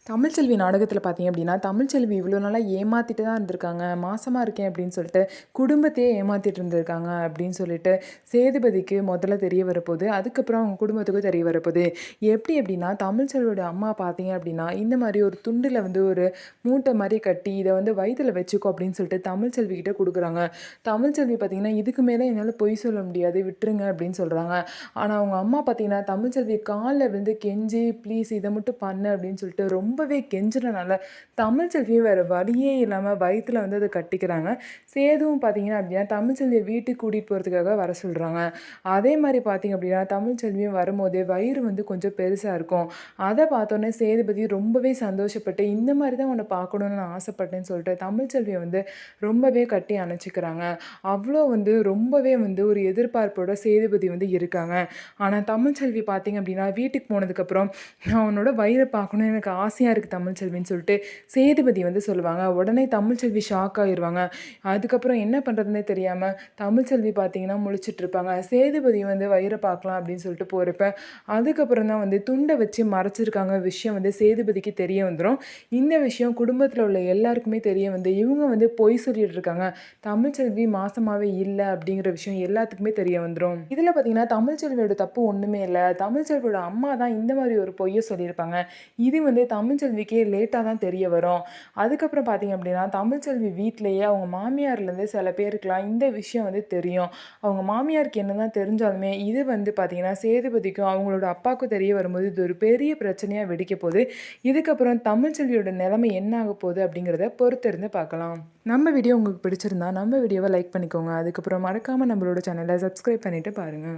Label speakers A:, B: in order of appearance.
A: தமிழ்ச்செல்வி நாடகத்தில பார்த்தீங்க அப்படின்னா, தமிழ்ச்செல்வி இவ்வளோ நாளா ஏமாத்திட்டு தான் இருந்திருக்காங்க. மாசமா இருக்கேன் அப்படின்னு சொல்லிட்டு, குடும்பத்தையே ஏமாத்திட்டு இருந்திருக்காங்க அப்படின்னு சொல்லிட்டு, சேதுபதிக்கு முதல்ல தெரிய வரப்போது. அதுக்கப்புறம் அவங்க குடும்பத்துக்கும் தெரிய வரப்போது. எப்படி அப்படின்னா, தமிழ்ச்செல்வியோட அம்மா பார்த்தீங்க அப்படின்னா, இந்த மாரி ஒரு துண்டுல வந்து ஒரு மூட்டை மாரி கட்டி, இத வந்து வயித்துல வச்சுக்கோ அப்படின்னு சொல்லிட்டு தமிழ்ச்செல்வி கிட்ட குடுக்குறாங்க. தமிழ்ச்செல்வி பார்த்தீங்கன்னா, இதுக்கு மேல என்னால பொய் சொல்ல முடியாது. விட்டுருங்க அப்படின்னு சொல்றாங்க. ஆனா, அவங்க அம்மா பார்த்தீங்கன்னா, தமிழ்ச்செல்வி கால்ல விழுந்து கெஞ்சி, ப்ளீஸ் இத மட்டும் பண்ணு அப்படின்னு சொல்லிட்டு ரொம்பவே கெஞ்சுனனால, தமிழ்ச்செல்வியும் வேற வழியே இல்லாம வயித்துல வந்து அத கட்டிக்கிறாங்க. சேதுவும் பார்த்தீங்கன்னா அப்படின்னா, தமிழ்ச்செல்விய வீட்டுக்கு கூட்டிட்டு போறதுக்காக வர சொல்றாங்க. அதே மாரி பார்த்தீங்க அப்படின்னா, தமிழ்ச்செல்வியும் வரும்போதே வயிறு வந்து கொஞ்சம் பெருசா இருக்கும். அத பார்த்தோனே சேதுபதி ரொம்பவே சந்தோஷப்பட்டு, இந்த மாரி தான் உன்ன பார்க்கணும்னு நான் ஆசைப்பட்டேன்னு சொல்லிட்டு, தமிழ்ச்செல்விய வந்து ரொம்பவே கட்டி அணைச்சுக்கிறாங்க. அவ்ளோ வந்து ரொம்பவே வந்து ஒரு எதிர்பார்ப்போட சேதுபதி வந்து இருக்காங்க. ஆனா தமிழ்ச்செல்வி பார்த்தீங்க அப்படின்னா, வீட்டுக்கு போனதுக்கப்புறம், "நான் உன்னோட வயிற பார்க்கணும்னு எனக்கு ஆசையா இருக்கு தமிழ்ச்செல்வின்னு" சொல்லிட்டு சேதுபதி வந்து சொல்லுவாங்க. உடனே தமிழ்ச்செல்வி ஷாக் ஆயிருவாங்க. அதுக்கப்புறம் என்ன பண்ணுறதுன்னே தெரியாம தமிழ்ச்செல்வி பார்த்தீங்கன்னா முழிச்சுட்ருப்பாங்க. சேதுபதி வந்து வயிற பார்க்கலாம் அப்படின்னு சொல்லிட்டு போறப்ப, அதுக்கப்புறம் தான் வந்து துண்ட வச்சு மறைச்சிருக்காங்க விஷயம் வந்து சேதுபதிக்கு தெரிய வந்துரும். இந்த விஷயம் குடும்பத்தில உள்ள எல்லாருக்குமே தெரிய வந்து, இவங்க வந்து பொய் சொல்லிட்டு இருக்காங்க. தமிழ்ச்செல்வி மாசமாவே இல்ல அப்படிங்கிற விஷயம் எல்லாத்துக்குமே தெரிய வந்துரும். இதில பார்த்தீங்கன்னா, தமிழ்ச்செல்வியோட தப்பு ஒண்ணுமே இல்ல. தமிழ்ச்செல்வியோட அம்மா தான் இந்த மாரி ஒரு பொய்ய சொல்லியிருப்பாங்க. இது வந்து தமிழ்ச்செல்விக்கே லேட்டா தான் தெரிய வரும். அதுக்கப்புறம் பார்த்தீங்க அப்படின்னா, தமிழ்ச்செல்வி வீட்லயே அவங்க மாமியார்லேருந்து சில பேருக்குலாம் இந்த விஷயம் வந்து தெரியும். அவங்க மாமியாருக்கு என்னதான் தெரிஞ்சாலுமே, இது வந்து பார்த்தீங்கன்னா, சேதுபதிக்கும் அவங்களோட அப்பாவுக்கும் தெரிய வரும்போது, இது ஒரு பெரிய பிரச்சனையா வெடிக்க போது. இதுக்கப்புறம் தமிழ்ச்செல்வியோட நிலைமை என்ன ஆக போகுது அப்படிங்கிறத பொறுத்திருந்து பார்க்கலாம். நம்ம வீடியோ உங்களுக்கு பிடிச்சிருந்தா, நம்ம வீடியோவ லைக் பண்ணிக்கோங்க. அதுக்கப்புறம் மறக்காம நம்மளோட சேனல சப்ஸ்கிரைப் பண்ணிட்டு பாருங்க.